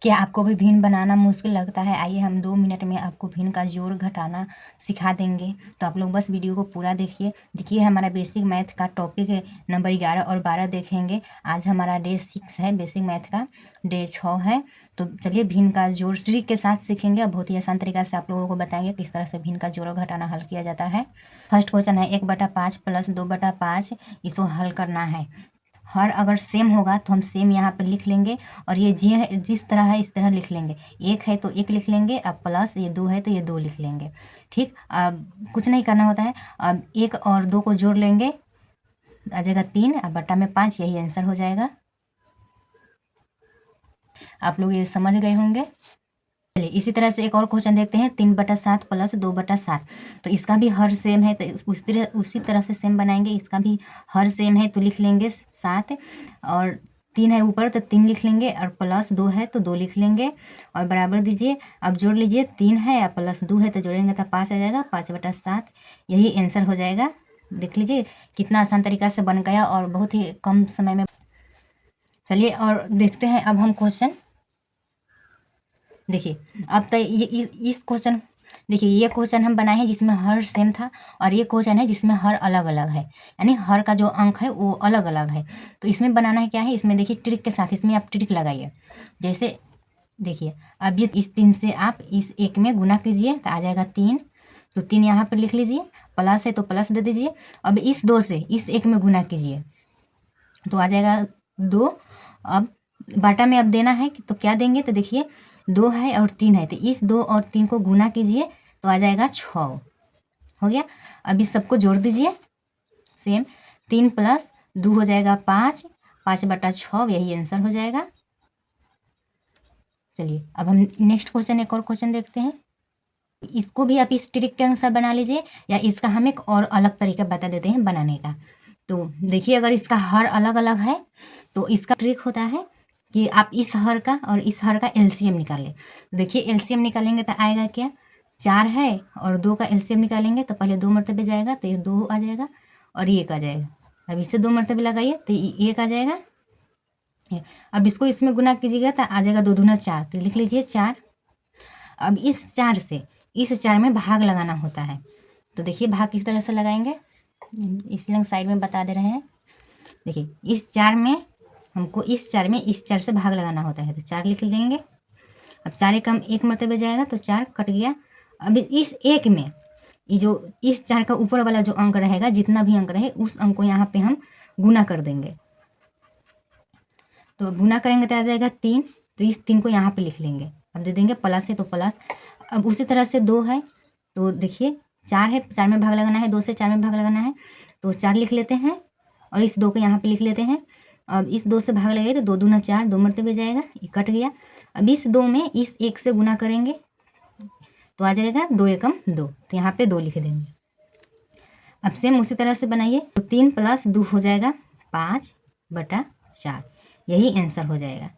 क्या आपको भी भिन्न बनाना मुश्किल लगता है? आइए हम 2 मिनट में आपको भिन्न का जोड़ घटाना सिखा देंगे। तो आप लोग बस वीडियो को पूरा देखिए। देखिए हमारा बेसिक मैथ का टॉपिक है नंबर 11 और 12 देखेंगे। आज हमारा डे 6 है, बेसिक मैथ का डे 6 है। तो चलिए भिन्न का जोड़ ट्रिक के साथ सीखेंगे और बहुत ही आसान तरीका से आप लोगों को बताएंगे किस तरह से भिन्न का जोड़ और घटाना हल किया जाता है। फर्स्ट क्वेश्चन है 1/5 प्लस 2/5, इसको हल करना है। हर अगर सेम होगा तो हम सेम यहाँ पर लिख लेंगे और ये जिस तरह है इस तरह लिख लेंगे। एक है तो एक लिख लेंगे, अब प्लस ये 2 है तो ये 2 लिख लेंगे। ठीक, अब कुछ नहीं करना होता है। अब 1 और 2 को जोड़ लेंगे, आ जाएगा 3, अब बट्टा में 5, यही आंसर हो जाएगा। आप लोग ये समझ गए होंगे। चलिए इसी तरह से एक और क्वेश्चन देखते हैं 3/7 प्लस 2/7। तो इसका भी हर सेम है तो उसी तरह से सेम बनाएंगे। इसका भी हर सेम है तो लिख लेंगे 7, और 3 है ऊपर तो 3 लिख लेंगे, और प्लस 2 है तो 2 लिख लेंगे और बराबर दीजिए। अब जोड़ लीजिए, 3 है और प्लस 2 है तो जोड़ेंगे तो 5 आ जाएगा, 5/7 यही आंसर हो जाएगा। देख लीजिए कितना आसान तरीका से बन गया और बहुत ही कम समय में। चलिए और देखते हैं अब हम क्वेश्चन। देखिए अब तो ये इस क्वेश्चन, देखिए ये क्वेश्चन हम बनाए हैं जिसमें हर सेम था, और ये क्वेश्चन है जिसमें हर अलग अलग है, यानी हर का जो अंक है वो अलग अलग है। तो इसमें बनाना है क्या है, इसमें देखिए ट्रिक के साथ, इसमें आप ट्रिक लगाइए। जैसे देखिए अब ये इस 3 से आप इस 1 में गुना कीजिए तो आ जाएगा 3, तो 3 यहाँ पर लिख लीजिए, प्लस है तो प्लस दे दीजिए। अब इस 2 से इस 1 में गुना कीजिए तो आ जाएगा 2। अब बाटा में अब देना है तो क्या देंगे, तो देखिए 2 है और 3 है तो इस 2 और 3 को गुना कीजिए तो आ जाएगा 6, हो गया। अब इस सबको जोड़ दीजिए सेम, 3 प्लस 2 हो जाएगा 5, 5/6 यही आंसर हो जाएगा। चलिए अब हम नेक्स्ट क्वेश्चन, एक और क्वेश्चन देखते हैं। इसको भी आप इस ट्रिक के अनुसार बना लीजिए, या इसका हम एक और अलग तरीका बता देते हैं बनाने का। तो देखिए अगर इसका हर अलग अलग है तो इसका ट्रिक होता है कि आप इस हर का और इस हर का एलसीएम निकाल लें। तो देखिए एलसीएम निकालेंगे तो आएगा क्या, 4 है और 2 का एलसीएम निकालेंगे तो पहले 2 मरतबे जाएगा तो ये 2 आ जाएगा और ये 1 आ जाएगा। अब इसे 2 मरतबे लगाइए तो ये 1 आ जाएगा। अब इसको इसमें गुना कीजिएगा तो आ जाएगा 2 दूना 4, तो लिख लीजिए 4। अब इस 4 से इस 4 में भाग लगाना होता है। तो देखिए भाग किस तरह से लगाएंगे, इसलिए साइड में बता दे रहे हैं। देखिए इस 4 में हमको इस 4 में इस 4 से भाग लगाना होता है, तो 4 लिख लेंगे। अब 4 एकम 1 मरतबे जाएगा तो 4 कट गया। अब इस 1 में ये जो इस 4 का ऊपर वाला जो अंक रहेगा, जितना भी अंक रहे उस अंक को यहाँ पे हम गुना कर देंगे। तो गुना करेंगे तो आ जाएगा 3, तो इस 3 को यहाँ पे लिख लेंगे। अब दे देंगे प्लस है तो प्लस। अब उसी तरह से 2 है तो देखिए 4 है, 4 में भाग लगाना है, 2 से 4 में भाग लगाना है तो 4 लिख लेते हैं और इस 2 को यहाँ पे लिख लेते हैं। अब इस 2 से भाग लगाइए तो 2 दूना 4, 2 मरतबे जाएगा, ये कट गया। अब इस 2 में इस 1 से गुना करेंगे तो आ जाएगा 2 एकम 2, तो यहाँ पे 2 लिख देंगे। अब सेम उसी तरह से बनाइए तो 3 प्लस 2 हो जाएगा 5/4, यही आंसर हो जाएगा।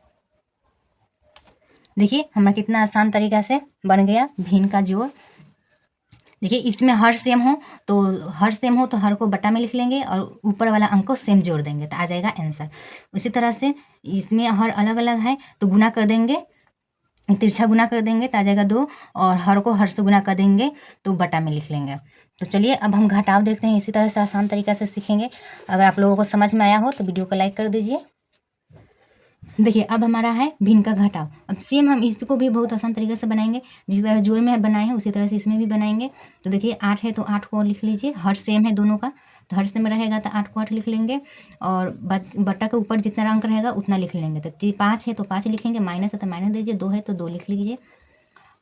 देखिए हमारा कितना आसान तरीका से बन गया भिन्न का जोड़। देखिए इसमें हर सेम हो तो हर को बटा में लिख लेंगे और ऊपर वाला अंक को सेम जोड़ देंगे तो आ जाएगा आंसर। उसी तरह से इसमें हर अलग अलग है तो गुना कर देंगे, तिरछा गुना कर देंगे तो आ जाएगा 2, और हर को हर से गुना कर देंगे तो बटा में लिख लेंगे। तो चलिए अब हम घटाव देखते हैं, इसी तरह से आसान तरीका से सीखेंगे। अगर आप लोगों को समझ में आया हो तो वीडियो को लाइक कर दीजिए। देखिए अब हमारा है भिन्न का घटाव। अब सेम हम इसको भी बहुत आसान तरीके से बनाएंगे, जिस तरह जोड़ में बनाए हैं उसी तरह से इसमें भी बनाएंगे। तो देखिए 8 है तो 8 को और लिख लीजिए, हर सेम है दोनों का तो हर सेम रहेगा तो 8 को 8 लिख लेंगे, और बट्टा के ऊपर जितना अंक रहेगा उतना लिख लेंगे। तो 5 है तो 5 लिखेंगे, माइनस है तो माइनस दीजिए, 2 है तो 2 लिख लीजिए।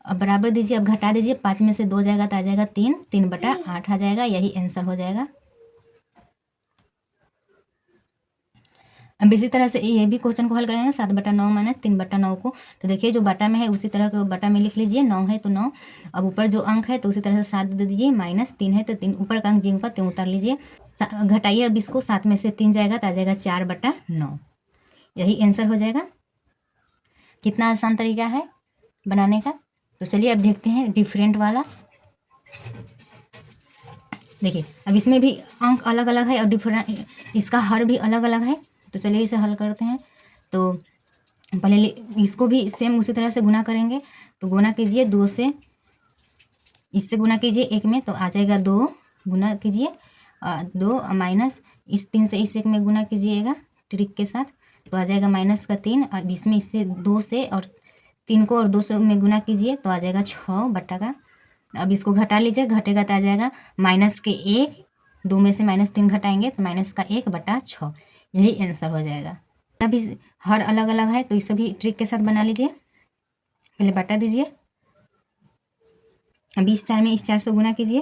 अब बराबर दीजिए, अब घटा दीजिए, 5 में से 2 जाएगा तो आ जाएगा 3, 3/8 आ जाएगा, यही आंसर हो जाएगा। अब इसी तरह से ये भी क्वेश्चन को हल करेंगे 7/9 माइनस 3/9 को। तो देखिए जो बटा में है उसी तरह के बटा में लिख लीजिए, 9 है तो 9। अब ऊपर जो अंक है तो उसी तरह से 7 दे दीजिए, माइनस 3 है तो 3 ऊपर का अंक जिनका त्यों उतार लीजिए। घटाइए अब इसको, 7 में से 3 जाएगा तो आ जाएगा 4/9, यही आंसर हो जाएगा। कितना आसान तरीका है बनाने का। तो चलिए अब देखते हैं डिफरेंट वाला। देखिए अब इसमें भी अंक अलग अलग है और डिफरेंट इसका हर भी अलग अलग है। तो चलिए इसे हल करते हैं। तो पहले इसको भी सेम उसी तरह से गुना करेंगे। तो गुना कीजिए 2 से, इससे गुना कीजिए 1 में तो आ जाएगा 2, गुना कीजिए 2 माइनस इस 3 से इस 1 में गुना कीजिएगा ट्रिक के साथ, तो आ जाएगा माइनस का 3। अब इसमें इससे 2 से और 3 को और 2 से में गुना कीजिए तो आ जाएगा 6 बट्टा का। अब इसको घटा लीजिए, घटेगा तो आ जाएगा माइनस के 1, 2 में से -3 घटाएंगे तो माइनस का 1 बटा 6, यही आंसर हो जाएगा। अभी हर अलग अलग है तो इसे भी ट्रिक के साथ बना लीजिए। पहले बटा दीजिए, अब इस 4 में इस 4 से गुना कीजिए,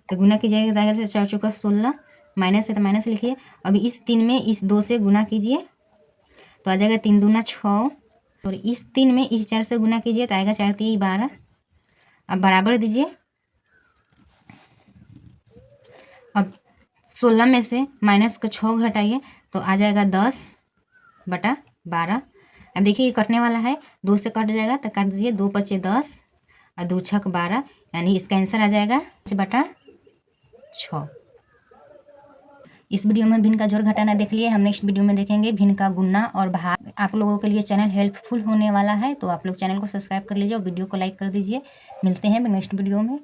तो गुना कीजिएगा तो आएगा 4 चौका 16, माइनस है तो माइनस लिखिए। अभी इस 3 में इस 2 से गुना कीजिए तो आ जाएगा 3 दूना 6, और इस 3 में इस 4 से गुना कीजिए तो आएगा 4 3 12। अब बराबर दीजिए। अब 16 में से माइनस का 6 घटाइए तो आ जाएगा 10 बटा 12। अब देखिए ये कटने वाला है, 2 से कट जाएगा तो काट दीजिए, 2 पचे 10 और 2 छक 12, यानी इसका आंसर आ जाएगा 5 बटा 6। इस वीडियो में भिन्न का जोड़ घटाना देख लिए, हम नेक्स्ट वीडियो में देखेंगे भिन्न का गुणना और भाग। आप लोगों के लिए चैनल हेल्पफुल होने वाला है, तो आप लोग चैनल को सब्सक्राइब कर लीजिए और वीडियो को लाइक कर दीजिए। मिलते हैं नेक्स्ट वीडियो में।